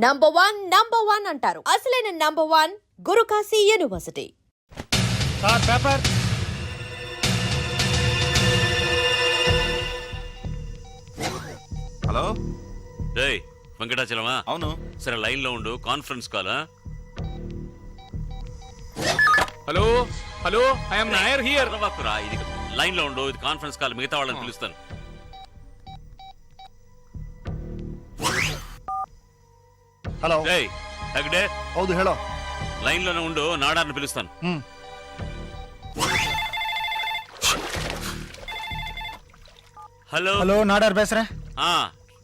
Number one అంటారు. అసలైన number one Gurukashi university. Sir paper. Hello రేయ్ వెంకటాచలమా? అవును. సరే లైన్ లో ఉండు, conference call. Hello hello, I'm Nair here. ఇది లైన్ లో ఉండు, ఇది కాన్ఫరెన్స్ కాల్, మిగతా వాళ్ళని పిలుస్తాను. హలో. రేయ్ తగడే, ಹೌದು ಹೇಳೋ. లైన్ లోనే ఉండు, నాడార్ని పిలుస్తాను. హలో హలో నాడార్ బేసరా.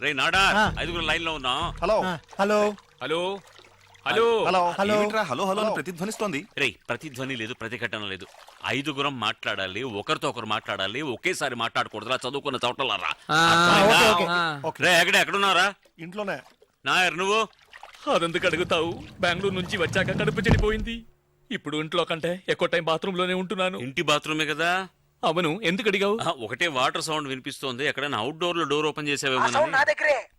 రే నాడార్, ఐదుగురు లైన్ లో ఉన్నాం. Hello hello hello hello hello hello. ఏమిట్రా హలో హలో అని ప్రతిధ్వనిస్తోంది? రే ప్రతిధ్వని లేదు, ప్రతిఘటన లేదు. ఐదుగురం మాట్లాడాలి, ఒకరితో ఒకరు మాట్లాడాలి, ఒకేసారి మాట్లాడకూడదురా చదువుకున్న చోటలారా. రే ఎక్కడున్నారా? ఇంట్లోనే. నాయర్ నువ్వు? అదెందుకు అడుగుతావు? బెంగళూరు నుంచి వచ్చాక కడుపు చెడిపోయింది. ఇప్పుడు ఇంట్లో కంటే ఎక్కువ టైం బాత్రూమ్ లోనే ఉంటున్నాను. ఇంటి బాత్రూమే కదా? అవును, ఎందుకు అడిగావు? ఒకటే వాటర్ సౌండ్ వినిపిస్తోంది. ఎక్కడైనా అవుట్డోర్ లో డోర్ ఓపెన్ చేసావేమో.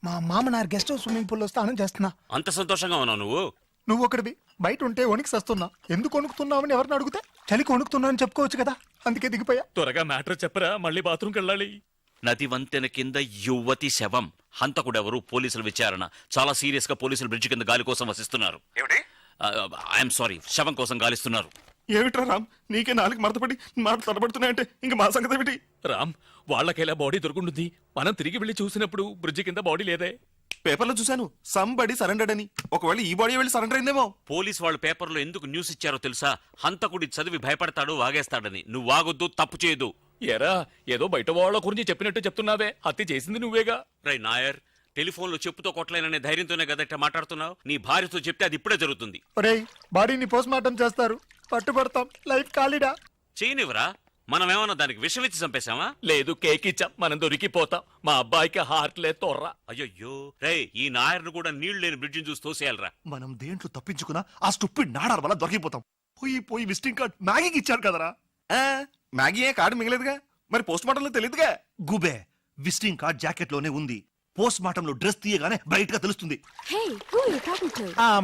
మా మామనార్ గెస్ట్ హౌస్ స్విమ్మింగ్ పూల్ లో స్నానం చేస్తున్నా. అంత సంతోషంగా ఉన్నావు నువ్వు? నువ్వు ఒకటివి, బయట ఉంటే వణికి సస్తున్నా. ఎందుకు వణుకుతున్నావని ఎవరిని అడిగితే చలికి వణుకుతున్నావని చెప్పుకోవచ్చు కదా, అందుకే దిగిపోయా. త్వరగా మ్యాటర్ చెప్పరా, మళ్ళీ బాత్రూమ్కి వెళ్ళాలి. నది వంతెన కింద యువతి శవం. హంతకుడెవరు? పోలీసుల విచారణ. చాలా సీరియస్ గా పోలీసులు బ్రిడ్జ్ కింద గాలి కోసం వసిస్తున్నారు. ఐఎమ్ సారీ, శవం కోసం గాలిస్తున్నారు. ఏమిట్రా రామ్, నీకే నాలుగు మడతపడి మాట తడబడుతున్నాయంటే ఇంక మా సంగతి ఏమిటి? రామ్, వాళ్ళకెలా బాడీ దొరుకుంటుంది? మనం తిరిగి వెళ్ళి చూసినప్పుడు బ్రిడ్జ్ కింద బాడీ లేదే. పేపర్లో చూశాను, సంబడి సరెండర్డ్ అని. ఒకవేళ ఈ బాడీ వెళ్ళి సరెండర్ అయిందేమో. పోలీస్ వాళ్ళు పేపర్లో ఎందుకు న్యూస్ ఇచ్చారో తెలుసా? హంతకుడి చదివి భయపడతాడు, వాగేస్తాడని. నువ్వు వాగొద్దు, తప్పు చేయదు. ఎరా, ఏదో బయట వాళ్ళ గురించి చెప్పినట్టు చెప్తున్నావే, హత్య చేసింది నువ్వేగా. రై నాయర్, టెలిఫోన్లో చెప్పుతో కొట్టలేననే ధైర్యంతోనే కదట మాట్లాడుతున్నావు. నీ భార్యతో చెప్తే అది ఇప్పుడే జరుగుతుంది. ఒరేయ్, బాడీని పోస్ట్ మార్టం చేస్తారు, పట్టుబడతాం. లైఫ్ ఖాళీడా? చేయనివరా? మనమేమన్నా దానికి విషం ఇచ్చి చంపేశామా? లేదు, కేక్ ఇచ్చాం, మనం దొరికిపోతాం. మా అబ్బాయికి హార్ట్ లే తోర్రా. అయ్యో రే, ఈ నాయర్ను కూడా నీళ్లు లేని బ్రిడ్జిని చూసి తోసేయాలరా. మనం దేంట్లో తప్పించుకున్నా ఆ స్టూపిడ్ నాడార్ వల్ల దొరికిపోతాం. పోయి విజిటింగ్ కార్డ్ మ్యాగీకి ఇచ్చారు కదరా. మ్యాగీ ఏ కార్డు మిగలేదుగా, మరి పోస్ట్ మార్టం లో తెలియదుగా. గుబే, విజిటింగ్ కార్డ్ జాకెట్ లోనే ఉంది. పోస్ట్ మార్టం లో డ్రెస్ తీయగానే బ్రైట్ గా తెలుస్తుంది.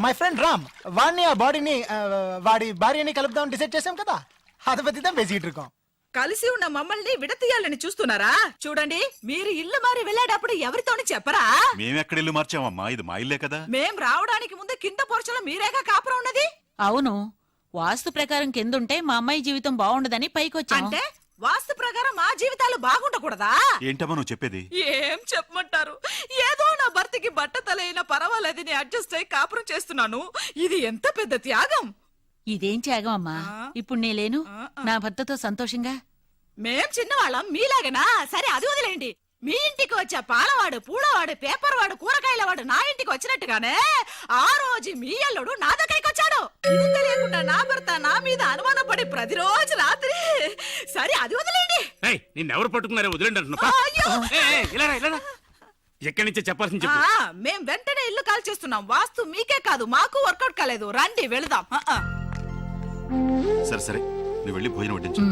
మై ఫ్రెండ్ రామ్, వాడిని ఆ బాడీని వాడి భార్యని కలుపుదామని డిసైడ్ చేశాం కదా, అది పత్తిదాం వేసిట్రుకోం. కలిసి ఉన్న మమ్మల్ని విడతీయాలని చూస్తున్నారా? చూడండి, మీరు ఇల్లు మారి వెళ్ళేటప్పుడు ఎవరితోని చెప్పరా? మేమెక్కడ ఇల్లు మార్చామమ్మా, ఇది మా ఇల్లే కదా. మేం రావడానికి ముందు కింద పోర్చలో మీరేగా కాపురం ఉన్నది. అవును, వాస్తు ప్రకారం కిందుంటే మా అమ్మాయి జీవితం బాగుండదని పైకొచ్చాం. అంటే వాస్తు ప్రకారం మా జీవితాలు బాగుండకూడదా? ఏంటమ్మా నువ్వు చెప్పేది? ఏం చెప్పమంటారు? ఏదో నా భర్తకి బట్ట తలైనా పర్వాలేదని అడ్జస్ట్ అయి కాపురం చేస్తున్నాను. ఇది ఎంత పెద్ద త్యాగం. ఇదేం త్యాగం అమ్మా? ఇప్పుడు నేలేను, నా భర్తతో సంతోషంగా. మేం చిన్నవాళ్ళం మీలాగనా? సరే అది వదిలేండి. మీ ఇంటికి వచ్చే పాలవాడు, పూలవాడు, పేపర్ వాడు, కూరగాయల వాడు నా ఇంటికి వచ్చినట్టుగానే ఆ రోజు మీ అల్లుడు నా దగ్గరికి వచ్చాడు. ఇది తెలియకుండా నా భర్త నా మీద అనుమానం పడి ప్రతిరోజు రాత్రి. సరే అది వదిలేండి. నిన్నెవరు పట్టుకున్నారే? వదిలేండి అంటున్నా. ఎక్కడి నుంచే చెప్పాల్సింది చెప్పు. మేం వెంటనే ఇల్లు కాల్ చేస్తున్నాం. వాస్తు మీకే కాదు మాకు వర్కౌట్ కాలేదు. రండి వెళదాం. సరే సరే, నువ్వు వెళ్ళి భోజనం వడ్డించు.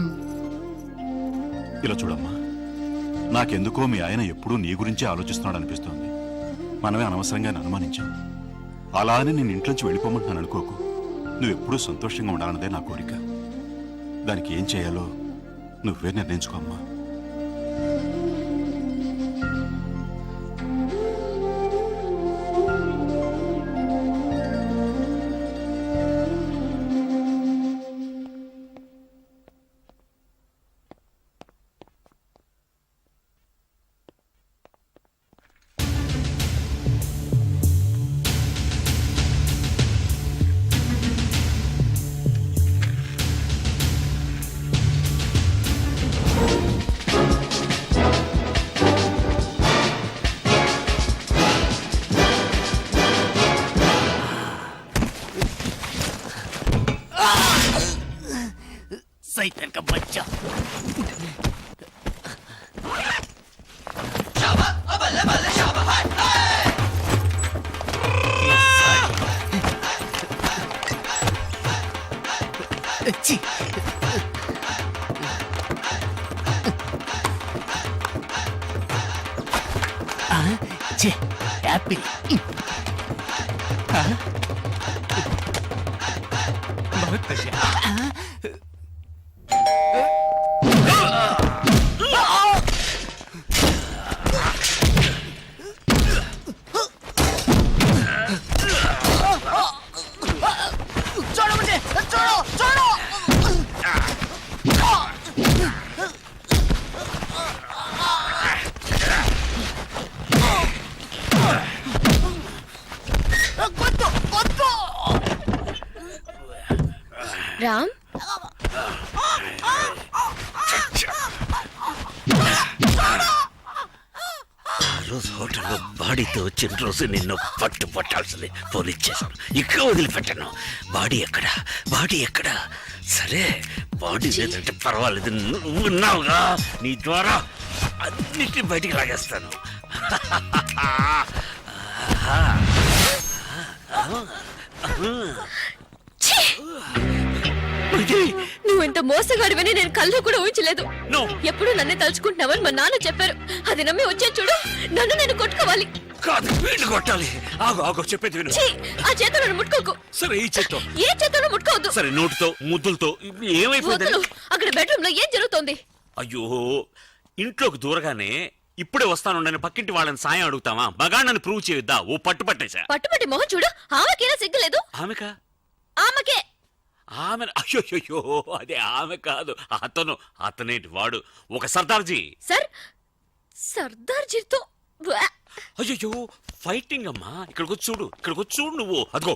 ఇలా చూడమ్మా, నాకెందుకో మీ ఆయన ఎప్పుడూ నీ గురించే ఆలోచిస్తున్నాడు అనిపిస్తోంది. మనమే అనవసరంగా అనుమానించాం. అలా అని నేను ఇంట్లోంచి వెళ్ళిపోమంటున్నాను అనుకోకు. నువ్వెప్పుడూ సంతోషంగా ఉండాలన్నదే నా కోరిక. దానికి ఏం చేయాలో నువ్వే నిర్ణయించుకో అమ్మా. सैतान का बच्चा। యాపిల్ बहुत अच्छा। छोड़ो मुझे, छोड़ो छोड़ो। రామ్ రోజు హోటల్లో బాడీతో వచ్చిన రోజు నిన్ను పట్టాల్సింది పోలీస్ చేశాను. ఇక్కడ వదిలిపెట్టాను. బాడీ ఎక్కడ సరే, బాడీ లేదంటే పర్వాలేదు, నువ్వు ఉన్నావుగా, నీ ద్వారా అన్నిటిని బయటికి లాగేస్తాను. నువ్వెంత మోసగాడివని నేను కళ్ళు కూడా ఊహించలేదు. No. ఎప్పుడు నన్నే తలుచుకుంటున్నావని మా నాన్న చెప్పారు. అది నమ్మి వచ్చే చూడు, నన్ను నేను కొట్టుకోవాలి. కాదు, వీళ్ళు కొట్టాలి. ఆగో చెప్పేది విను. ఛీ, ఆ చేతులు నన్ను ముట్టుకోకు. సరే, ఈ చేత్తో. ఏ చేతులు ముట్టుకోవద్దు. సరే, నోటితో ముద్దులతో. ఏమైపోయింది? వదులు. అక్కడ బెడ్రూమ్ లో ఏం జరుగుతోంది? అయ్యో, ఇంట్లోకి దూరగానే ఇప్పుడే వస్తాను పక్కింటి వాళ్ళని సాయం అడుగుతావా? మగాళ్ళని ప్రూవ్ చేయొద్దా? ఓ పట్టుపట్టేశా. పట్టుపట్టి మొహం చూడు, ఆమెకేనా సిగ్గులేదు? ఆమెకా? ఆమెకే. ఆమె అయ్యో, అదే ఆమె కాదు, అతనేంటి వాడు ఒక సర్దార్జీ. సర్దార్జీతో అయ్యో, ఫైటింగ్ అమ్మా. ఇక్కడికి చూడు నువ్వు. అదిగో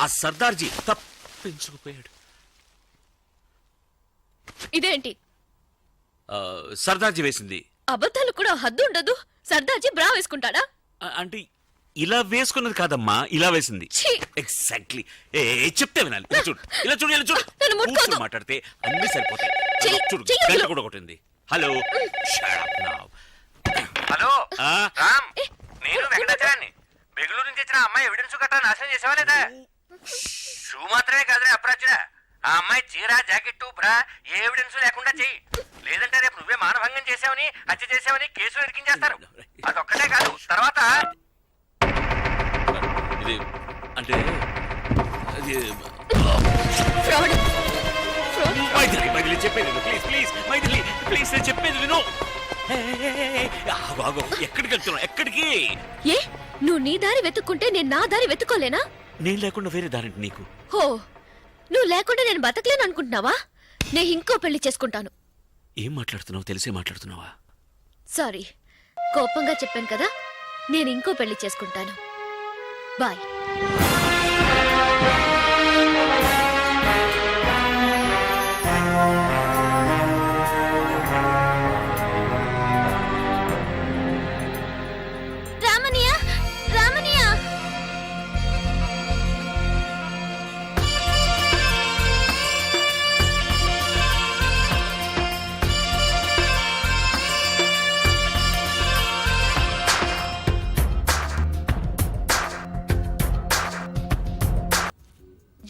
ఆ సర్దార్జీ తప్పించుకుపోయాడు. ఇదేంటి? సర్దార్జీ వేసింది. అబద్ధాలు కూడా హద్దు ఉండదు. సర్దార్జీ బ్రా వేసుకుంటాడా? అంటే ఇలా వేసుకున్నది కాదమ్మా, ఇలా వేసింది. ఛీ! ఎగ్జాక్ట్లీ. చెప్తే వినాలి. ఇలా చూడు నన్ను ముట్టుకోవద్దు. కూర్చొని మాట్లాడితే అన్ని సరిపోతాయి. చూడు, చెయ్యి గంట వదిలు. కూడా కొట్టింది. హలో, హలో రామ్, నేను వెంకటాచలాన్ని. బెంగళూరు నుంచి వచ్చిన అమ్మాయి ఎవిడెన్స్ గట్రా నాశనం చేసావా లేదా? షూ మాత్రమే కాదురా అప్రాచుడా, ఆ అమ్మాయి చీర, జాకెట్, బ్రా ఏ ఎవిడెన్స్ లేకుండా చెయ్యి. లేదంటే రేపు నువ్వే మానభంగం చేసావని, హత్య చేసావని కేసులు ఇరికించేస్తారు. అదొక్కటే కాదు, తర్వాత ఇది అంటే అది ఫ్రాడ్. మైథిలి చెప్పేది విను. ప్లీజ్ నేను చెప్పేది విను. ఆగు, ఎక్కడికి వెళ్తున్నావు? ఎక్కడికి? ఏ, నువ్వు నీ దారి వెతుక్కుంటే నేను నా దారి వెతుక్కోలేనా? నేను లేకుండా వేరే దారింటి నీకు. హో, నువ్వు లేకుండా నేను బతకలేను అనుకుంటున్నావా? నేను ఇంకో పెళ్లి చేసుకుంటాను. ఏం మాట్లాడుతున్నావు? తెలిసే మాట్లాడుతున్నావా? సారీ, కోపంగా చెప్పాను కదా. నేను ఇంకో పెళ్లి చేసుకుంటాను. బాయ్. రామనియా,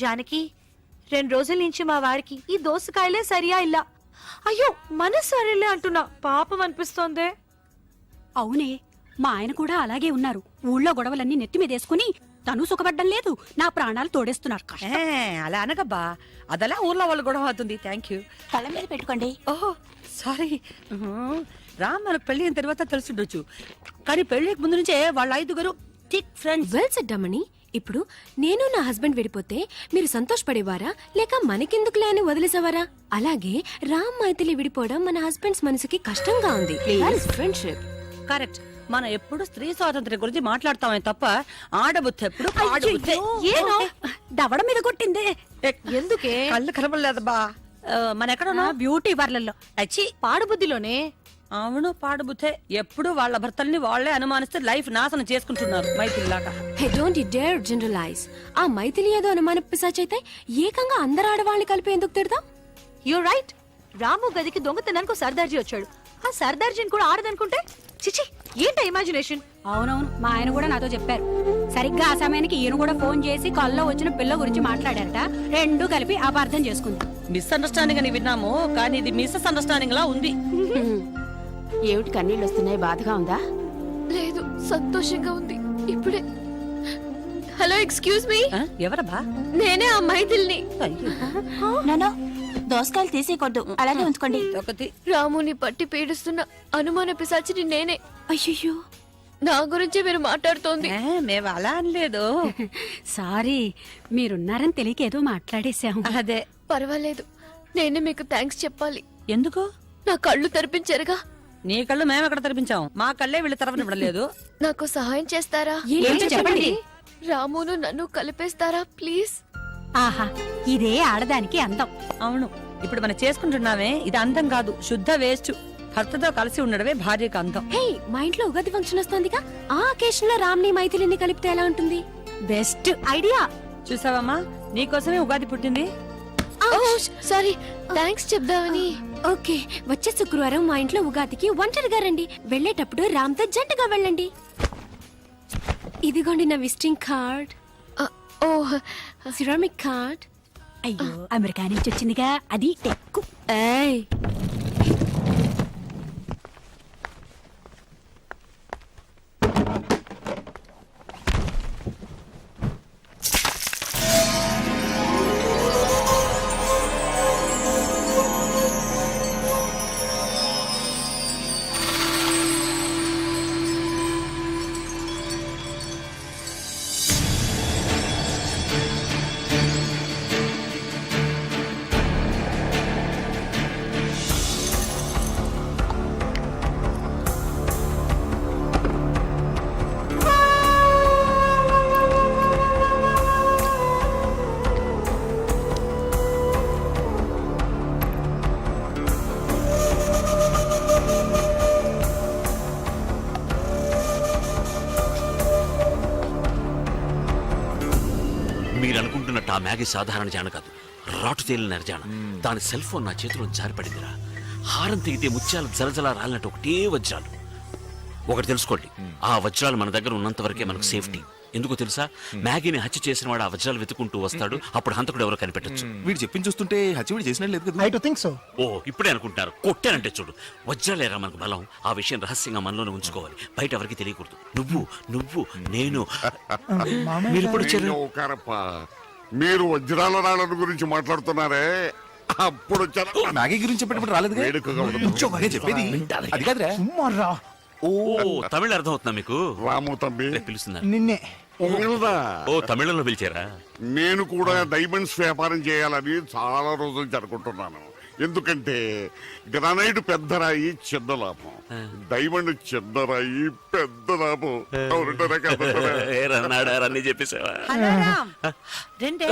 జానకి, 2 రోజుల నుంచి మా వారికి ఈ దోసకాయలే సరియా ఇలా. అయ్యో, మన సరేలే అంటున్నా, పాపం అనిపిస్తోందే. అవునే, మా ఆయన కూడా అలాగే ఉన్నారు. ఊళ్ళో గొడవలన్నీ నెత్తి మీదేసుకుని తను సుఖపడ్డం లేదు, నా ప్రాణాలు తోడేస్తున్నారు. అలా అనగబ్బా, అదలా ఊర్లో వాళ్ళు గొడవ అవుతుంది. Thank you. కళ్ళ మీద పెట్టుకోండి. ఓహో సారీ. రామ్ మనకు పెళ్లి అయిన తర్వాత తెలుసుండొచ్చు, కానీ పెళ్లికి ముందు నుంచే వాళ్ళ 5 థిక్ ఫ్రెండ్స్. వెల్ సెడ్ రమణి. ఇప్పుడు నేను నా హస్బెండ్ విడిపోతే మీరు సంతోషపడేవారా, లేక మనకెందుకులే అని వదిలేసేవారా? అలాగే రామ్ మైథిలి విడిపోవడం మన హస్బెండ్స్ మనసుకి కష్టంగా ఉంది. ఫ్రెండ్షిప్. కరెక్ట్. మనం ఎప్పుడు స్త్రీ స్వాతంత్ర్యం గురించి మాట్లాడతామే తప్ప ఆడబుద్ధి ఎప్పుడు ఆడబుద్ధి. ఏనో దవడ మీద కొట్టిందే. ఎందుకే? కళ్ళు కనబడలేదబ్బా. మన ఎక్కడున్నా? బ్యూటీ పార్లర్లో. అచ్చి, పాడుబుద్ధిలోనే. అవును, పాడుబుద్ధే. ఎప్పుడు వాళ్ళ భర్తల్ని వాళ్లే అనుమానిస్తే లైఫ్ నాశనం చేసుకుంటున్నారు మైథిలిలాగా. హే, డోంట్ యు డేర్ జనరలైజ్. ఆ మైథిలి ఏదో అనుమాన పిశాచైతే ఏకంగా అందరు ఆడవాళ్ళని కలిపి ఎందుకు తిడతాం? You right. రాము గదికి దొంగతనానికి సర్దార్జీ వచ్చాడు. ఆ సర్దార్జీని కూడా ఆడదనుకుంటే చిచి, ఏంటో ఇమాజినేషన్. అవునవును, మా ఆయన కూడా నాతో చెప్పారు. సరిగ్గా ఆ సమయానికి ఈయన కూడా ఫోన్ చేసి కల్లో వచ్చిన పిల్ల గురించి మాట్లాడారట. 2 కలిపి అపార్థం చేసుకుంది. మిస్అండర్స్టాండింగ్ అని విన్నాము, కానీ ఇది మిస్అండర్స్టాండింగ్ లా ఉంది. ఏమిటి కన్నీళ్ళు వస్తున్నాయి? బాధగా ఉందా? లేదు, సంతోషంగా ఉంది. ఇప్పుడే హలో ఎక్స్క్యూజ్ మీ, ఎవరబ్బా? నేనే ఆ మైథిల్ని. నానో దోసకాయలు తీసేయకూడదు, అలాగే ఉంచుకోండి. రాముని పట్టి పీడిస్తున్న అనుమాన పిశాచిని నేనే. అయ్యో, నా గురించి మీరు మాట్లాడుతోంది. మేము అలా అనలేదు. సారీ, మీరున్నారని తెలియక ఏదో మాట్లాడేశాం. అదే. పర్వాలేదు, నేనే మీకు థ్యాంక్స్ చెప్పాలి. ఎందుకు? నా కళ్ళు తెరిపించారుగా. నీ కళ్ళు మేము ఎక్కడ తెరిపించాం? మా కళ్ళే వీళ్ళు తెరవనివ్వడం లేదు. నాకు సహాయం చేస్తారా? ఏంటో చెప్పండి. రామును నన్ను కలిపేస్తారా ప్లీజ్? ఆహా, ఇదే ఆడదానికి అందం. అవును, ఇప్పుడు మనం చేసుకుంటున్నామే ఇది అందం కాదు, శుద్ధ వేస్ట్. భర్తతో కలిసి ఉండడమే భార్యకు అందం. హే, మా ఇంట్లో ఉగాది ఫంక్షన్ వస్తుందిగా, ఆ అకేషన్ లో రామ్ని మైథిలిని కలిపితే ఎలా ఉంటుంది? Best idea. చూసావమ్మా, నీకోసమే ఉగాది పుట్టింది. సారీ, థ్యాంక్స్ చెప్దామని. ఓకే, వచ్చే శుక్రవారం మా ఇంట్లో ఉగాదికి ఒంటరిగా రండి. వెళ్ళేటప్పుడు రామ్తో జంటగా వెళ్ళండి. ఇదిగోండి నా విజిటింగ్ కార్డ్. ఓ, సిరామిక్ కార్డ్. అయ్యో, అమెరికా నుంచి వచ్చిందిగా, అది టెక్కు. ఏయ్, మీరు అనుకుంటున్నట్టు ఆ మ్యాగీ సాధారణ జాన కాదు, రాటు తేలిన జాన. దాని సెల్ ఫోన్ నా చేతిలో జారిపడిందిరా. హారం తెగితే ముత్యాలు జలజల రాలినట్టు ఒకటే వజ్రాలు. ఒకటి తెలుసుకోండి, ఆ వజ్రాలు మన దగ్గర ఉన్నంత వరకే మనకు సేఫ్టీ. ఎందుకో తెలుసా? మ్యాగీని హత్య చేసిన వాడు ఆ వజ్రాలు వెతుకుంటూ వస్తాడు, అప్పుడు హంతకుడు ఎవరో కనిపెట్టచ్చు. వీడు చెప్పింది చూస్తుంటే హత్య చేసినట్టు లేదు కదా. I too think so. ఓ, ఇప్పుడే అనుకుంటారు. కొట్టానంటే చూడు, వజ్రాలేరా మనకు బలం. ఆ విషయం రహస్యంగా మనలోనే ఉంచుకోవాలి, బయట ఎవరికి తెలియకూడదు. నువ్వు నేను మీరు ఇప్పుడు వచ్చారు. మీరు వజ్రాల రాళ్ళ గురించి మాట్లాడుతున్నారే, అప్పుడు మ్యాగీ గురించి చెప్పేటప్పుడు రాలేదు. చెప్పేది అది కాదురా. సుమ్మారా. ఓ, తమిళ అర్థం అవుతుందా మీకు? రాము తమ్మి పిలుస్తున్నారు. నిన్నే. ఓ, తమిళంలో పిలిచారా? నేను కూడా డైమండ్స్ వ్యాపారం చేయాలని చాలా రోజులు జరుపుకుంటున్నాను. ఎందుకంటే గ్రానైట్ పెద్ద రాయి చిన్న లాభం, డైమండ్ చిన్న రాయి పెద్ద లాభం. అన్ని చెప్పేసావా? రెండే.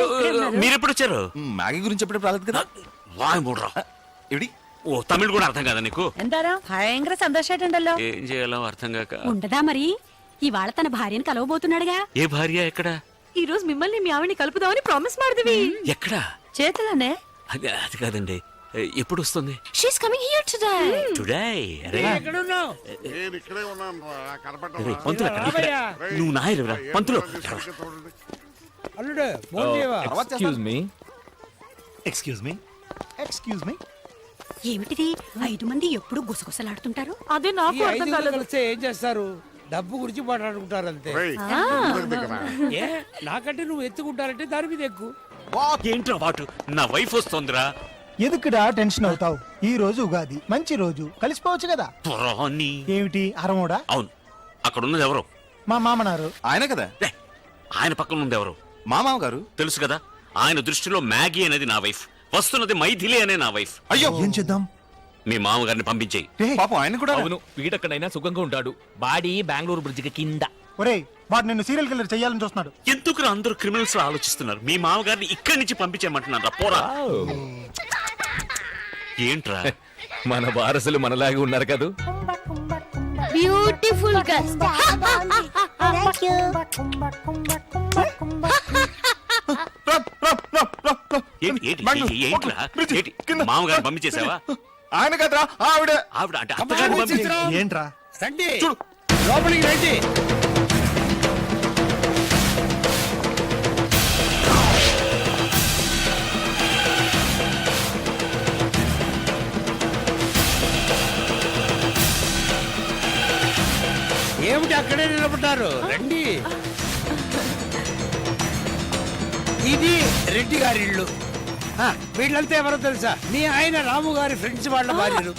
మీరెప్పుడు వచ్చారు? మ్యాగీ గురించి చెప్పేటప్పుడు రాలేదు కదా. వాయ్ మూడ్రా. ఏడి ఓ, తమిళ్ కూడా అర్థం కదా నీకు? എന്താ ഭയങ്കര സന്തോഷായിട്ടുണ്ടല്ലോ. ఏం చేయాలో అర్థం కాక. ఉండదా మరి? ఇవాళ తన భార్యను కలవబోతున్నాడుగా. ఏ భార్య? ఎక్కడ? ఈ రోజు మిమ్మల్ని మీ ఆవిడ్ని కలుపుదామని ప్రామిస్ ಮಾಡಿದ್ವಿ. ఎక్కడ? చేతులనే. అది కాదండి, ఎప్పుడు వస్తుంది? She's coming here today. Today? అరే నేను ఇక్కడే ఉన్నాను రా, అరే, కనపడ్డా? పంతులు ఎక్కడ? నువ్వు నాయరురా పంతులు. Excuse me. ఏమిటిది? 5 మంది ఎప్పుడు గుసగుసలాడుతుంటారు. అదే నాకు అర్థం కాలేదు. ఏం చేస్తారు? డబ్బు గురించి మాట్లాడుకుంటారు అంతే. రేయ్, దగ్గర. ఏ నాకంటే నువ్వు ఎత్తుకుంటారంటే దాని మీద ఎక్కువ. ఏంట్రా వాటు? నా వైఫ్ వస్తోందిరా. ఎదుకుడా టెన్షన్ అవుతావు? ఈ రోజు ఉగాది, మంచి రోజు, కలిసిపోవచ్చు కదా. పురాణి. ఏమిటి అరమోడా? అవును, అక్కడ ఉన్నది ఎవరు? మా మామనారు. ఆయన కదా. ఆయన పక్కన ఉంది ఎవరు? మా మామ గారు. తెలుసు కదా, ఆయన దృష్టిలో మ్యాగీ అనేది నా వైఫ్, వస్తున్నది మైథిలి అనే నా వైఫ్. అయ్యో, ఏం చేద్దాం? మీ మామగారిని పంపించేయి. పాపం ఆయన కూడా. అవును, వీడక్కడైనా సుఖంగా ఉంటాడు. బాడీ బెంగళూరు బ్రిడ్జికి కింద. ఒరేయ్, వాడు నిన్ను సీరియల్ కిల్లర్ చెయ్యాలని చూస్తున్నాడు. ఎందుకు అందరూ క్రిమినల్స్ ఆలోచిస్తున్నారు? మీ మామగారిని ఇక్కడి నుంచి పంపించేయమంటున్నారా? పోరా. ఏంట్రా? మన వారసులు మనలాగే ఉన్నారు కదా. Beautiful girls. మామగారిని పంపించేసావా? ఆయన కదరా ఆవిడ. ఆవిడ అంటే అత్తగారిని పంపించే. ఏంట్రా? రండి లోపలికి రండి. ఏమిటి అక్కడే నిలబడ్డారు? రండి. ఇది రెడ్డి గారి ఇల్లు. వీళ్ళంతా ఎవరో తెలుసా? మీ ఆయన రాము గారి ఫ్రెండ్స్ వాళ్ళ భార్యలు.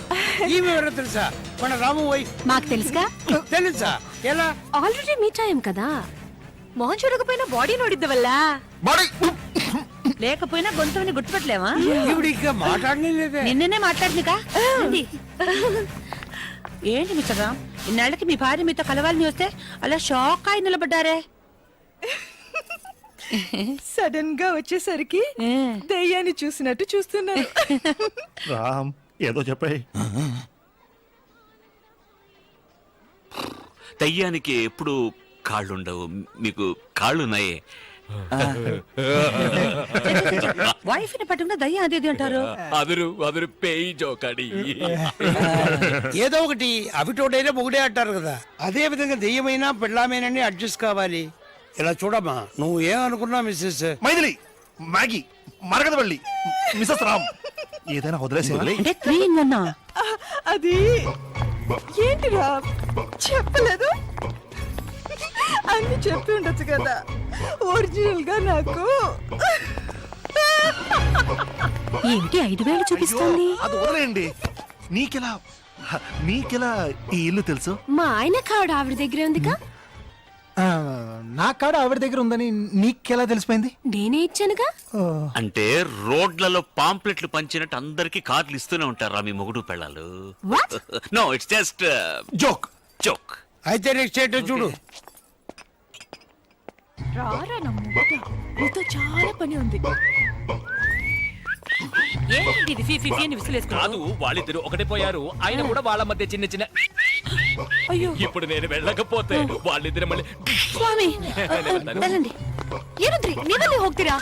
ఈమె ఎవరో తెలుసా? మన రాము వైఫ్. మాకు తెలుసుగా. తెలుసా? ఎలా? ఆల్రెడీ మీట్ అయ్యాం కదా. మొహం చూడకపోయినా బాడీ నోడిద్దవల్ల బాడీ లేకపోయినా గొంతుని గుర్తుపట్టలేవా? ఈవిడ ఇంకా మాట్లాడలేదే. నిన్ననే మాట్లాడిందిగా. ఏంటి మిస్టర్ రామ్, ఇన్నాళ్ళకి మీ భార్య మీతో కలవాలని వస్తే అలా షాక్ అయి నిలబడ్డారే? సడన్ గా వచ్చేసరికి దయ్యాన్ని చూసినట్టు చూస్తున్నారు. రామ్ ఏదో చెప్పాయి. దయ్యానికి ఎప్పుడు కాళ్ళుండవు, మీకు కాళ్ళున్నాయే. వైఫ్ ని పట్టుకున్న దయ్యం అదేది అంటారు. అదురు పేయి జోకడి. ఏదో ఒకటి అవిటోడైనా ఒకటే అంటారు కదా. అదే విధంగా దెయ్యమైనా పెళ్ళామేనని అడ్జస్ట్ కావాలి. ఇలా చూడమ్మా, నువ్వు ఏమనుకున్నా Mrs Maithili, Maggie, Maragadavalli, Mrs Ram ఏదైనా వదిలేసి అంటే 3 in 1. అది ఏంటిరా చెప్పలేదు? అన్ని చెప్పి ఉండొచ్చు కదా. ఒరిజినల్ గా నాకు ఏంటి 5,000 చూపిస్తోంది? అది వదిలేయండి. నీకెలా ఈ ఇల్లు తెలుసు? మా ఆయన కావడ ఆవిడ దగ్గరే ఉందిగా. నా కాడ ఆవిడ దగ్గర ఉందని నీకెలా తెలిసిపోయింది? నేనే ఇచ్చానుగా. అంటే రోడ్లలో పాంప్లెట్లు పంచినట్టు అందరికి కార్డులు ఇస్తూనే ఉంటారా మీ మొగుడు పెళ్ళాలు? No, it's just joke. Joke. అయితే నెక్స్ట్ ఏంటో చూడు. రారా నీతో చాలా పని ఉంది. ఏంటి ఇది? ఫీ అని విసిలేసుకున్నావు. కాదు, వాళ్ళిద్దరు ఒకటే పోయారు. ఆయన కూడా వాళ్ళ మధ్య చిన్న చిన్న. అయ్యో, ఇప్పుడు నేను వెళ్ళకపోతే వాళ్ళిద్దరు మళ్ళీ. స్వామి వెళ్ళండి. ఏనుద్రి నీవన్నీ ಹೋಗ್ತೀರಾ?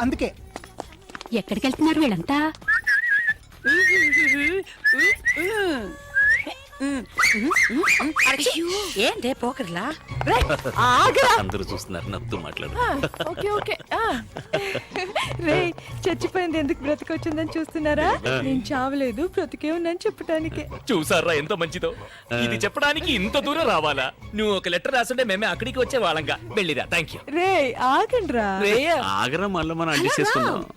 అందుకే ఎక్కడికి వెళ్తున్నారు వీళ్ళంతా? ఏంటే పోకర్లా? అందరూ చూస్తున్నారు, నవ్వుతూ మాట్లాడు. Okay okay. రే చచ్చిపోయింది ఎందుకు బ్రతికొచ్చిందని చూస్తున్నారా? నేను చావలేదు, బ్రతికే ఉన్నాను చెప్పటానికి. చూసారా ఎంత మంచిదో. ఇది చెప్పడానికి ఇంత దూరం రావాలా? నువ్వు ఒక లెటర్ రాసుంటే మేమే అక్కడికి వచ్చే వాళ్ళంగా. వెళ్ళిరా. Thank you. రే ఆగండ్రా. ఆగరా, మళ్ళీ మనం అడ్జస్ట్ చేసుకుందాం.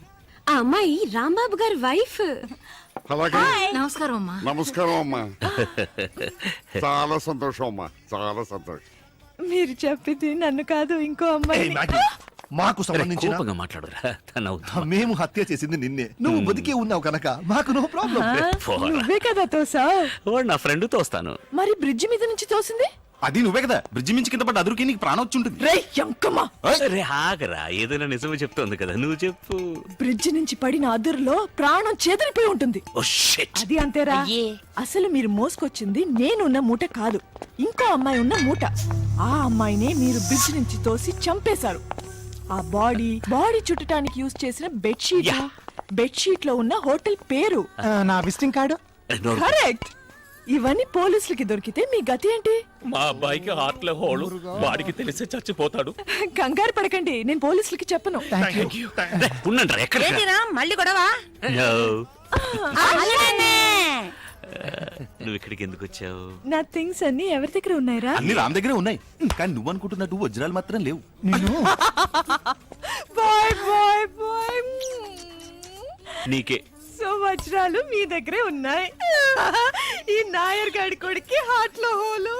ఆ అమ్మాయి రాంబాబు గారి వైఫ్. అలాగే. నమస్కారం అమ్మా. నమస్కారం అమ్మా. చాలా సంతోషం అమ్మా, చాలా సంతోషం. మీరు చెప్పింది నన్ను కాదు, ఇంకో అమ్మాయి. మాకు సంబంధించిన కోపంగా మాట్లాడురా. తన మేము హత్య చేసింది నిన్నే. నువ్వు బతికే ఉన్నావు కనుక మాకు నో ప్రాబ్లం. నువ్వే కదా తోసా? నా ఫ్రెండ్ తోస్తాను. మరి బ్రిడ్జి మీద నుంచి తోసింది? అది నువ్వే కదా. బ్రిడ్జి మించి కింద పడ్డ అదురుకి నీకు ప్రాణం వచ్చి ఉంటుంది. రే ఎంకమ్మా, రే ఆగరా, ఏదైనా నిజమే చెప్తోంది కదా, నువ్వు చెప్పు. బ్రిడ్జి నుంచి పడిన అదురులో ప్రాణం చేదరిపోయి ఉంటుంది. Oh shit. అది అంతేరా. అసలు మీరు మోసుకొచ్చింది నేనున్న మూట కాదు, ఇంకో అమ్మాయి ఉన్న మూట. ఆ అమ్మాయినే మీరు బ్రిడ్జ్ నుంచి తోసి చంపేశారు. ఆ బాడీ చుట్టడానికి యూజ్ చేసిన బెడ్షీట్ లో ఉన్న హోటల్ పేరు. నా విజిటింగ్ కార్డు. కరెక్ట్. ఇవన్నీ పోలీసులకి దొరికితే మీ గతి ఏంటి? మా అబ్బాయికి హార్ట్ లో హోలు, వాడికి తెలిసే చచ్చిపోతాడు. కంగారు పడకండి, నేను పోలీసులకి చెప్పను. ఉండండి, ఎక్కడ మళ్ళీ గొడవ? నువ్వు ఇక్కడికి ఎందుకు వచ్చావు? నా థింగ్స్ అన్ని ఎవరి దగ్గర ఉన్నాయిరా? అన్ని రామ్ దగ్గరే ఉన్నాయి, కానీ నువ్వు అనుకుంటున్నట్టు వజ్రాలు మాత్రం లేవు. Bye bye bye. నీకే. సో వజ్రాలు మీ దగ్గరే ఉన్నాయి. ఈ నాయర్ గాడి కొడుకి హార్ట్ లో హోలు,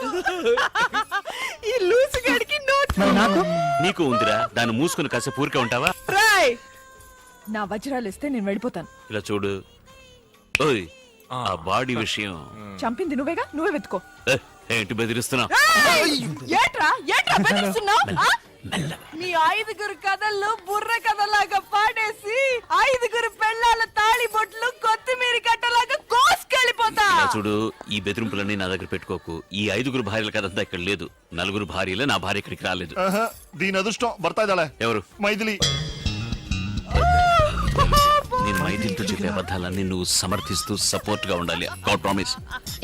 ఈ లూసు గాడికి నోట్. నీకు ఉందిరా, దాన్ని మూసుకుని కాసేపు ఊరికే ఉంటావా? రాయ్, నా వజ్రాలు ఇస్తే నేను వెళ్ళిపోతాను. ఇలా చూడు, ఓయ్ ఆ బాడీ విషయం చంపింది నువ్వేగా, నువ్వే వెతుకో. ఏంటి బెదిరిస్తున్నా? ఏట్రా బెదిరిస్తున్నావ్? మీ 5 కథల్లో బుర్ర కథలాగా పాడేసి 5 పెళ్ళాల తాళి బొట్లు కొత్తిమీర కట్టలాగా కోసుకెళ్ళిపోతా. చూడు, ఈ బెదిరింపులన్నీ నా దగ్గర పెట్టుకోకు. ఈ 5 భార్యల కథంతా ఇక్కడ లేదు. 4 భార్యలే, నా భార్య ఇక్కడికి రాలేదు. దీని అదృష్టం భర్త ఇదాలే. ఎవరు? మైథిలి. నేను మైథిలితో చెప్పే అబద్ధాలన్నీ నువ్వు సమర్థిస్తూ సపోర్ట్ గా ఉండాలి. God promise.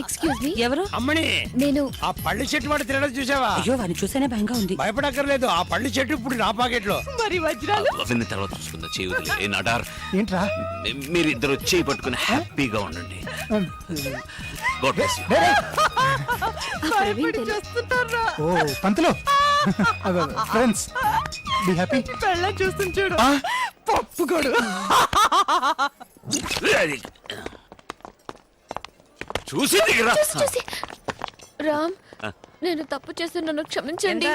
Excuse me. ఎవరు? అమ్మని, నేను ఆ పళ్ళు చెట్టు వాడు తినడం చూసావా? అయ్యో, వాడిని చూసేనే భయంగా ఉంది. భయపడక్కర్లేదు, ఆ పళ్ళు చెట్టు ఇప్పుడు నా పాకెట్ లో. మరి వజ్రాలు అవన్నీ తర్వాత చూసుకుందా. చేయవద్దు. ఏ నటార్, ఏంట్రా? మీరు ఇద్దరు చేయి పట్టుకుని హ్యాపీగా ఉండండి. God bless you. భయపడి చేస్తున్నారా? ఓ పంతులు ఫ్రెండ్స్ బి హ్యాపీ. పెళ్ళ చూస్తుంది చూడు పప్పుకోడు. చూసి దిగరా. చూసి రామ్ నేను తప్పు చేసి నన్ను క్షమించండి.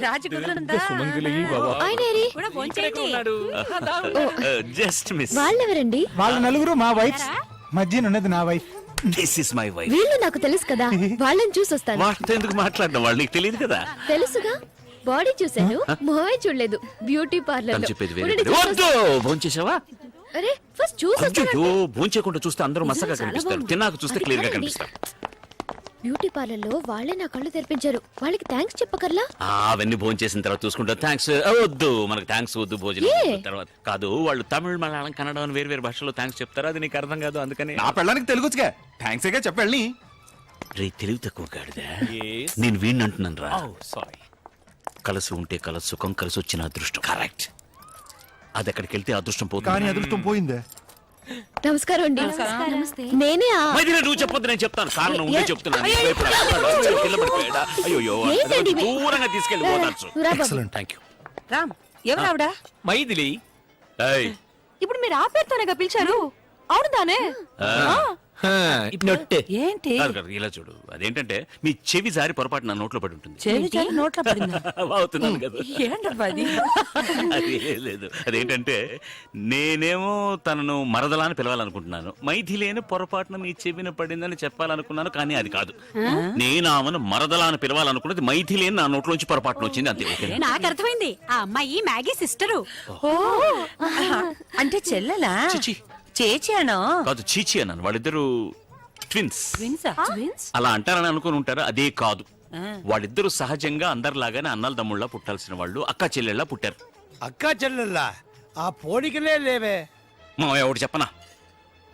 రాజు కుదురుందా? సుమంగళి బాబా ఆయన ఏరి? కూడా భోంచేయండి. ఉన్నాడు. Just miss. వాళ్ళెవరండి? వాళ్ళ నలుగురు మా వైఫ్, మధ్యన ఉన్నది నా wife. This is my wife. వీళ్ళు నాకు తెలుసు కదా, వాళ్ళని చూసి వస్తాను. వాటితో ఎందుకు మాట్లాడిన వాళ్ళు నీకు తెలియదు కదా. తెలుసుగా, బాడీ చూశాను, మొహమే చూడలేదు. బ్యూటీ పార్లర్ తను చెప్పేది వేరే. వద్దు, భోంచేసావా? అరే ఫస్ట్ చూసి అయ్యో, భోంచేయకుండా చూస్తే అందరూ మసగా కనిపిస్తారు, తిన్నాక చూస్తే క్లియర్ గా కనిపిస్తారు. బ్యూటీ పార్లర్ లో వాళ్ళే నా కళ్ళు తెరిపించారు. వాళ్ళకి థ్యాంక్స్ చెప్పకర్లా? అవన్నీ భోంచేసిన తర్వాత చూసుకుంటా. థ్యాంక్స్ వద్దు, మనకు థ్యాంక్స్ వద్దు. భోజనం తర్వాత కాదు, వాళ్ళు తమిళ, మలయాళం, కన్నడ అని వేరు వేరు భాషలో థ్యాంక్స్ చెప్తారు. అది నీకు అర్థం కాదు, అందుకని. నా పెళ్ళానికి తెలుగుగా థ్యాంక్స్ గా చెప్పండి. రే తెలివి తక్కువ కాడిదా, నేను వీణ్ అంటున్నాను రా. సారీ. కలిసి ఉంటే కలిసి సుఖం, కలిసి వచ్చిన అదృష్టం. కరెక్ట్. అది ఎక్కడికి వెళ్తే అదృష్టం పోతుంది. కానీ అదృష్టం పోయిందే. నమస్కారం అండి. నమస్తే. నేనే మైథిలి, నువ్వు చెప్పొద్దు, నేను చెప్తాను. కారణం ఉండే చెప్తున్నాను. కింద పడిపోయాడా? అయ్యో, ఏంటండి ఇవి? దూరంగా తీసుకెళ్ళి పోతాచ్చు. రా బాబు. ఎక్సలెంట్. Thank you. రామ్ ఎవరు ఆవిడ? మైథిలి ఏయ్, ఇప్పుడు మీరు ఆ పేరుతోనే పిలిచారు? అవును తానే. నొట్టె. ఏంటి కాదు, కాదు, ఇలా చూడు. అదేంటంటే మీ చెవి జారి పొరపాటు నా నోట్లో పడి ఉంటుంది. చెవి జారి నోట్లో పడిందా? అవుతున్నాను కదా. ఏంటబ్బా అది? అది ఏం లేదు. అదేంటంటే నేనేమో తనను మరదలా అని పిలవాలనుకుంటున్నాను. మైథిలేని పొరపాటున మీ చెవిన పడిందని చెప్పాలనుకున్నాను, కానీ అది కాదు. నేను ఆమెను మరదలా అని పిలవాలనుకున్నది మైథిలేని నా నోట్లోంచి పొరపాటున వచ్చింది, అంతే. ఓకేనా? నాకు అర్థమైంది, ఆ అమ్మాయి మ్యాగీ సిస్టరు. ఓ అంటే చెల్లెలా? చిచి. చేచాను. కాదు, చీచి అన్నాను. వాళ్ళిద్దరు ట్విన్స్. విన్సా? అలా అంటారని అనుకుని ఉంటారు, అదే కాదు. వాళ్ళిద్దరూ సహజంగా అందరిలాగానే అన్నల తమ్ముళ్ళ పుట్టాల్సిన వాళ్ళు, అక్క చెల్లెళ్ళ పుట్టారు. అక్కా చెల్లెల్లా ఆ పోలికలే లేవే. మా ఎవడు చెప్పనా,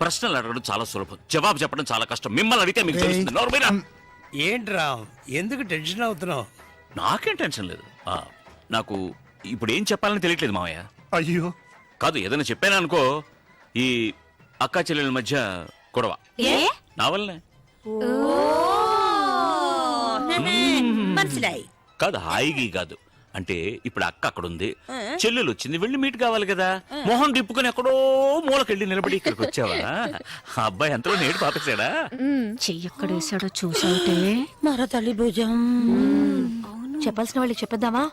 ప్రశ్నలు అడగడం చాలా సులభం, జవాబు చెప్పడం చాలా కష్టం. మిమ్మల్ని అడిగితే మీకు తెలుస్తుంది. నోరు మీరా. ఏంట్రా ఎందుకు టెన్షన్ అవుతున్నావు? నాకేం టెన్షన్ లేదు. నాకు ఇప్పుడు ఏం చెప్పాలని తెలియట్లేదు మావయ్య. అయ్యో, కాదు, ఏదైనా చెప్పాను అనుకో, ఈ అక్క చెల్లెల మధ్య గొడవ నా వల్లనే. మనసులాయి కాదు, హాయిగా కాదు. అంటే ఇప్పుడు అక్క అక్కడ ఉంది, చెల్లెలు వచ్చింది, వెళ్ళి మీట్ కావాలి కదా. మొహం తిప్పుకొని ఎక్కడో మూలకెళ్ళి నిలబడి ఇక్కడికి వచ్చావా? ఆ అబ్బాయి ఎంతలో నేడు పాపేశాడా? చెయ్యక్కడేసాడో చూసావుటే. మరో తల్లి భుజం. చెప్పాల్సిన వాళ్ళకి చెప్పేద్దామా?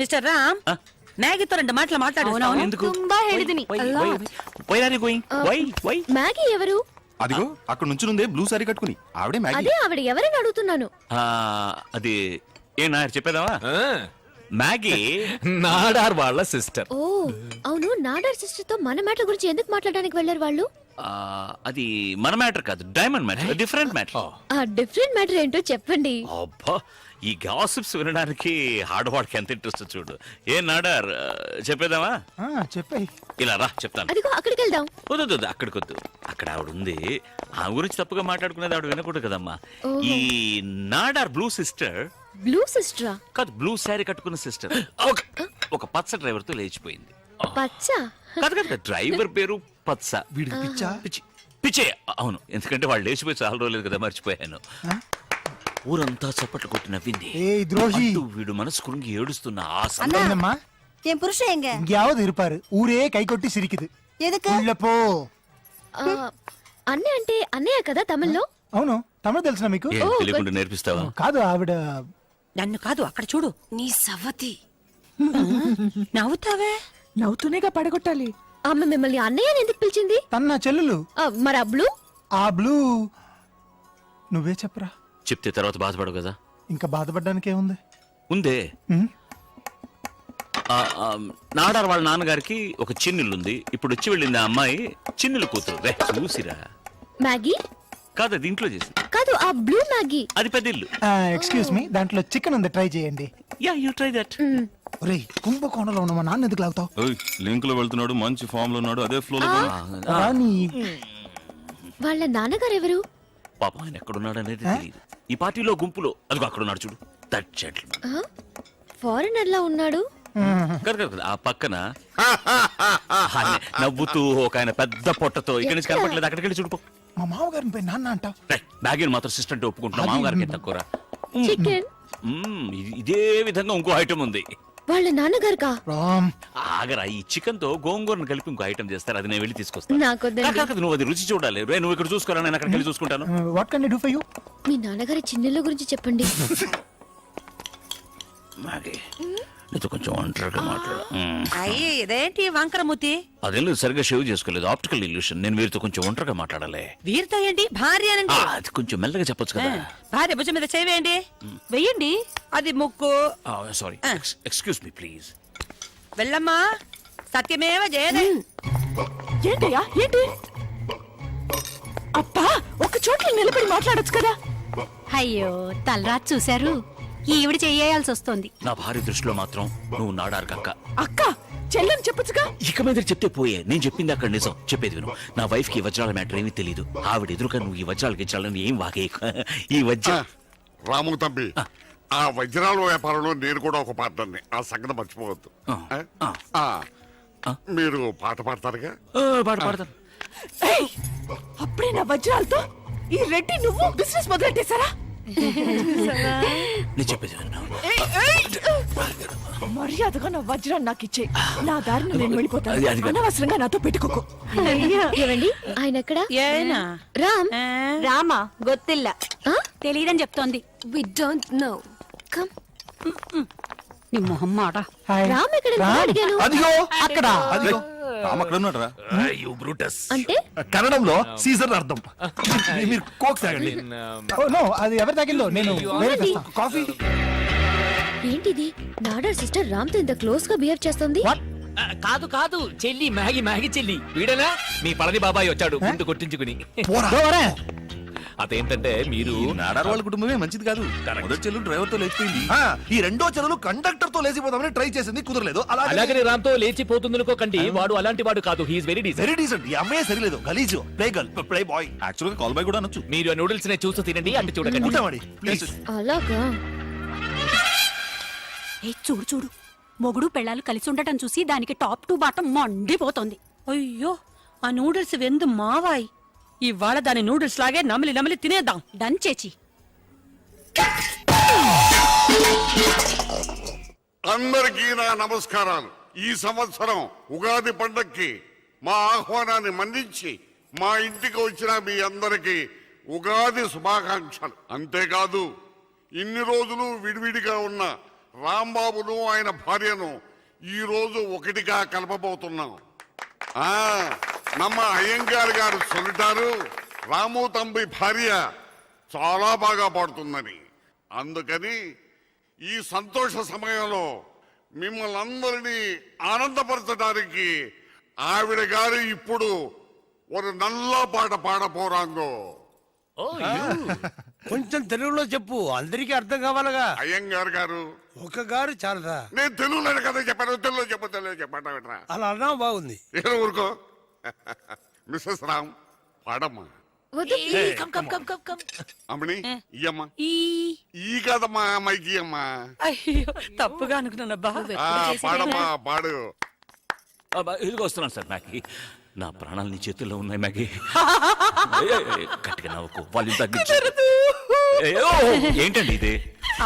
మిస్టర్ రామ్, మ్యాగీతో 2 మాటలు మాట్లాడు. ఎందుకు? ತುಂಬಾ ಹೇಳಿದಿನಿ ಅಲ್ಲ. Why are you going? Why? Maggi ఎవరు? అదిగో అక్కడ నుంచి నుండే బ్లూ సారీ కట్టుకుని ఆవిడే మ్యాగీ. అదే ఆవిడ ఎవరని అడుగుతున్నాను. అది ఏ నాయర్ చెప్పేదావా? మ్యాగీ నాడార్ వాళ్ళ సిస్టర్. ఓ అవును, నాడార్ సిస్టర్ తో మన మ్యాటర్ గురించి ఎందుకు మాట్లాడడానికి వెళ్ళారు వాళ్ళు? అది మన మ్యాటర్ కాదు, డైమండ్ మ్యాటర్, డిఫరెంట్ మ్యాటర్. ఆ డిఫరెంట్ మ్యాటర్ ఏంటో చెప్పండి. అబ్బా, ఈ గాసిప్స్ వినడానికి ఆడవాడికి ఎంత ఇంట్రెస్ట్ చూడు. ఏ నాడార్ చెప్పేదావా? చెప్పాయి. ఇలా రా, చెప్తాను. అదిగో అక్కడికి వెళ్దాం. వద్దు, అక్కడికి వద్దు. అక్కడ ఆవిడ ఉంది, ఆమె గురించి తప్పుగా మాట్లాడుకునేది ఆవిడ వినకూడదు కదమ్మా. ఈ నాడార్ బ్లూ సిస్టర్. బ్లూ సిస్టరా? కాదు, బ్లూ శారీ కట్టుకున్న సిస్టర్ ఒక పచ్చ డ్రైవర్ తో లేచిపోయింది. పచ్చ? కాదు, డ్రైవర్ పేరు పచ్చ. వీడికి పిచ్చా? పిచ్చే. అవును, ఎందుకంటే వాళ్ళు లేచిపోయి చాలా రోజులేదు కదా, మర్చిపోయాను. ఊరంతా చప్పట్లు కొట్టి నవ్వింది. ஏய் துரோகி, అంటూ వీడు మనసు కురుంగి ఏడుస్తున్న ఆ என்னம்மா என் புருஷன் எங்க? எங்கேயாவது இருப்பாரு. ஊரே கை கொட்டி சிரிக்குது. எதுக்கு? உள்ள పో. అన్నయ్య అంటే అన్నయ్య కదా తమిళ్లో? అవును, తమిళ తెలుసా మీకు? ఏం తెలియకుండా నేర్పిస్తావా? కాదు, ఆవిడ నన్ను కాదు, అక్కడ చూడు. నీ సవతి. నవ్వుతావే? నవ్వుతూనేగా పడగొట్టాలి. ఆమె మిమ్మల్ని అన్నయ్య అని ఎందుకు పిలిచింది? తన నా చెల్లెలు. మరి ఆ బ్లూ? ఆ బ్లూ నువ్వే చెప్పరా. చెప్తే తర్వాత బాధపడవు కదా. ఇంకా బాధపడడానికి ఏముంది? ఉందే. నాడార్ వాళ్ళ నాన్నగారికి ఒక చిన్నిల్లుంది. ఇప్పుడు వచ్చి వెళ్ళింది ఆ అమ్మాయి చిన్నిల్లు కూతురు. రే చూసిరా. మ్యాగీ? కాదు, అది ఇంట్లో చేసింది. కాదు, ఆ బ్లూ మ్యాగీ. అది పెద్ద ఇల్లు. ఎక్స్క్యూజ్ మీ, దాంట్లో చికెన్ ఉంది, ట్రై చేయండి. Yeah, you try that. ఒరేయ్, కుంభకోణంలో ఉన్న మా నాన్న ఎందుకు లాగుతావు? లింక్ లో వెళ్తున్నాడు, మంచి ఫామ్ లో ఉన్నాడు, అదే ఫ్లో లో వాళ్ళ నాన్నగారు ఎవరు? పాపం ఆయన ఎక్కడున్నాడు అనేది తెలియదు. ఈ పార్టీలో గుంపులో అదిగో అక్కడున్నాడు చూడు, దట్ జెంటిల్మన్. ఫారినర్ లా ఉన్నాడు. కదా ఆ పక్కన నవ్వుతూ ఒక ఆయన పెద్ద పొట్టతో ఇక్కడి నుంచి కనపట్లేదు, అక్కడికి వెళ్ళి చూడుకో. మా మామగారిని పోయి నాన్న అంటావు. బ్యాగిని మాత్రం సిస్టర్ అంటే ఒప్పుకుంటున్నా, మామగారికి తక్కువరా. చికెన్. ఇదే విధంగా ఇంకో ఐటమ్ ఉంది. వాళ్ళ నాన్నగారుకా? రామ్ ఆగరా, ఈ చికెన్ తో గోంగూరను కలిపి ఇంకో ఐటమ్ చేస్తారు, అది నేను వెళ్ళి తీసుకొస్తాను. నాకొద్దండి. కాదు, నువ్వు అది రుచి చూడాలి. నువ్వు ఇక్కడ చూసుకోరా, నేను అక్కడికి వెళ్ళి చూసుకుంటాను. What can I do for you? మీ నాన్నగారి చిన్నెళ్ళ గురించి చెప్పండి. మ్యాగీ, నీతో కొంచెం ఒంటరిగా మాట్లాడు. అయ్యి ఇదేంటి వంకరమూతి? అదేం లేదు, సరిగ్గా షేవ్ చేసుకోలేదు, ఆప్టికల్ ఇల్యూషన్. నేను వీరితో కొంచెం ఒంటరిగా మాట్లాడాలి. వీరితో ఏంటి? భార్య అనండి. అది కొంచెం మెల్లగా చెప్పొచ్చు కదా. భార్య భుజం మీద చేయండి, వెయ్యండి. అది ముక్కు. Sorry, excuse me please. వెళ్ళమ్మా, సత్యమేవ జయదే. ఏంటయ్యా ఏంటి? అబ్బా, ఒక చోట్ల నిలబడి మాట్లాడొచ్చు కదా. అయ్యో తలరాత్ చూశారు, ఈవిడ చెయ్యాల్సి వస్తుంది. నా భార్య దృష్టిలో మాత్రం నువ్వు నాడారు కక్క. అక్క చెల్లని చెప్పొచ్చుగా. ఇక మీద చెప్తే పోయే, నేను చెప్పింది అక్కడ నిజం. చెప్పేది విను, నా వైఫ్ కి వజ్రాల మ్యాటర్ ఏమీ తెలియదు. ఆవిడ ఎదురుగా నువ్వు ఈ వజ్రాలకి ఇచ్చాలని ఏం వాగే. ఈ వజ్ర రాము తంబి, ఆ వజ్రాల వ్యాపారంలో నేను కూడా ఒక పార్ట్నర్ని, ఆ సంగతి మర్చిపోవద్దు. మీరు పాట పాడతారుగా? పాట పాడతాను. ఏయ్, అప్పుడే నా వజ్రాలతో ఈ రెడ్డి నువ్వు బిజినెస్ మొదలెట్టేశారా? నేను చెప్పేది విను. మర్యాదగా నా వజ్రాన్ని నాకు ఇచ్చే, నా దారిని నేను అది వెళ్ళిపోతాను. కాదు. అనవసరంగా నాతో పెట్టుకోకు. ఏవండి, ఆయన ఎక్కడ? ఏనా రామ్. రామా గొత్తిల్ల తెలియదని చెప్తోంది. We don't know. కమ్. నీ మొహం మాట. రామ్ ఎక్కడ? అడిగాను. అదిగో అక్కడ. అదిగో రామ్ అక్కడ ఉన్నాడు. You Brutus. అంటే కన్నడంలో సీజర్ అర్థం. మీరు కోక్ తాగండి. ఓ నో, అది ఎవరి తాగిల్లో నేను వేరే తెస్తాను. కాఫీ. ఏంటిది? నాడర్ సిస్టర్ రామ్ తో ఇంత క్లోజ్ గా బిహేవ్ చేస్తుంది. కాదు కాదు, చెల్లి మ్యాగీ మ్యాగీ చెల్లి. వీడనా మీ పళని బాబాయ్ వచ్చాడు ముందు కొట్టించుకుని. పోరా. అదేంటంటే మీరు నాడార్ వాళ్ళ కుటుంబమే మంచిది కాదు. మొదటి చెల్లు డ్రైవర్ తో లేచిపోయింది, ఈ రెండో చెల్లెలు కండక్టర్ తో లేచిపోదామని ట్రై చేసింది, కుదరలేదు. అలాగని రామ్తో లేచిపోతుంది అనుకోకండి, వాడు అలాంటి వాడు కాదు. He is very decent. Very decent. ఈ అమ్మాయి సరిలేదు, గలీజు. Play girl, play boy. Actual గా కాల్ బాయ్ కూడా అనొచ్చు. మీరు ఆ నూడిల్స్ నే చూస్తూ తినండి, అంటే చూడకండి. ఉంటామండి ప్లీజ్. అలాగా? ఏ చూడు చూడు, మొగుడు పెళ్ళాలు కలిసి ఉండటం చూసి దానికి టాప్ టు బాటం మండిపోతోంది. అయ్యో, ఆ నూడిల్స్ వెందు మావాయి. ఇవాళ దాని నూడిల్స్ లాగే నమిలి నమిలి తినేద్దాం. డన్ చేచి. అందరికీ నా నమస్కారాలు. ఈ సంవత్సరం ఉగాది పండక్కి మా ఆహ్వానాన్ని మన్నించి మా ఇంటికి వచ్చిన మీ అందరికీ ఉగాది శుభాకాంక్షలు. అంతేకాదు, ఇన్ని రోజులు విడివిడిగా ఉన్న రాంబాబును ఆయన భార్యను ఈ రోజు ఒకటిగా కలపబోతున్నాం. నమ్మ అయ్యంగార్ గారు சொல்லிட்டாరు, రాము తంబి భార్య చాలా బాగా పాడుతుందని. అందుకని ఈ సంతోష సమయంలో మిమ్మల్ని అందరినీ ఆనందపరచడానికి ఆవిడ గారు ఇప్పుడు ఒక నల్ల పాట పాడపోరాంగో. కొంచెం తెలుగులో చెప్పు, అందరికీ అర్థం కావాలగా. అయ్యంగార్ గారు ఒక గారు చాలదా? నేను తెలుగులో కదా చెప్పాను, తెలుగులో చెప్పండి. అలా అన్నా బాగుంది. ఏదో ఊరుకో. మిస్సెస్ రామ్ పాడమ్మా. అమ్మని ఇయ్యమ్మా. ఈ కదమ్మా అమ్మాయికి ఇయ్యమ్మా. అయ్యో, తప్పుగా అనుకున్నానబ్బా. పాడమ్మా, పాడు. ఇదిగో వస్తున్నాను సార్. మ్యాగీ, నా ప్రాణాలు నీ చేతుల్లో ఉన్నాయి మ్యాగీ. గట్టిగా నవ్వుకో, వాళ్ళు తగ్గించు. ఏంటండి ఇది?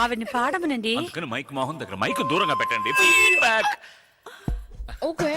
ఆవిడ్ని పాడమనండి. అందుకని మైక్ మోహన్ దగ్గర మైక్ దూరంగా పెట్టండి. ఫీడ్బ్యాక్. ఓకే.